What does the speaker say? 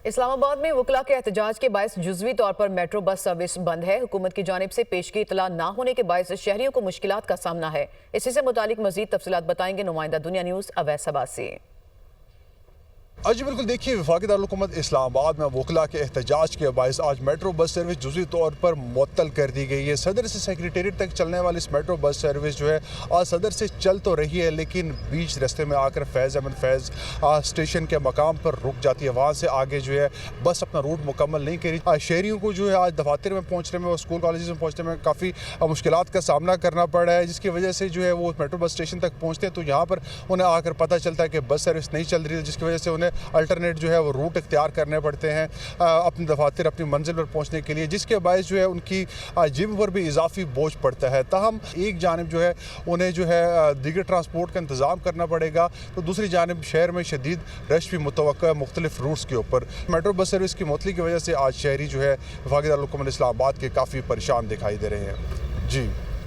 اسلام آباد میں وکلاء کے احتجاج کے باعث جزوی طور پر میٹرو بس سروس بند ہے۔ حکومت کی جانب سے پیشگی اطلاع نہ ہونے کے باعث شہریوں کو مشکلات کا سامنا ہے۔ اسی سے متعلق مزید تفصیلات بتائیں گے نمائندہ دنیا نیوز اویس عباسی۔ جی بالکل، دیکھیے وفاقی دارالحکومت اسلام آباد میں وکلاء کے احتجاج کے باعث آج میٹرو بس سروس جزوی طور پر معطل کر دی گئی ہے۔ صدر سے سیکریٹریٹ تک چلنے والی اس میٹرو بس سروس جو ہے آج صدر سے چل تو رہی ہے، لیکن بیچ رستے میں آ کر فیض احمد فیض اسٹیشن کے مقام پر رک جاتی ہے۔ وہاں سے آگے جو ہے بس اپنا روٹ مکمل نہیں کری۔ شہریوں کو جو ہے آج دفاتر میں پہنچنے میں اور اسکول کالجز میں پہنچنے میں کافی مشکلات کا سامنا کرنا پڑا ہے، جس کی وجہ سے جو ہے وہ میٹرو بس اسٹیشن تک پہنچتے ہیں تو یہاں پر انہیں آ کر پتہ چلتا ہے کہ بس سروس نہیں چل رہی ہے، جس کی وجہ سے انہیں الٹرنیٹ جو ہے وہ روٹ اختیار کرنے پڑتے ہیں اپنے دفاتر اپنی منزل پر پہنچنے کے لیے، جس کے باعث جو ہے ان کی جیب پر بھی اضافی بوجھ پڑتا ہے۔ تاہم ایک جانب جو ہے انہیں جو ہے دیگر ٹرانسپورٹ کا انتظام کرنا پڑے گا، تو دوسری جانب شہر میں شدید رش بھی متوقع ہے مختلف روٹس کے اوپر۔ میٹرو بس سروس کی معطلی کی وجہ سے آج شہری جو ہے وفاقی دارالحکومت اسلام آباد کے کافی پریشان دکھائی دے رہے ہیں۔ جی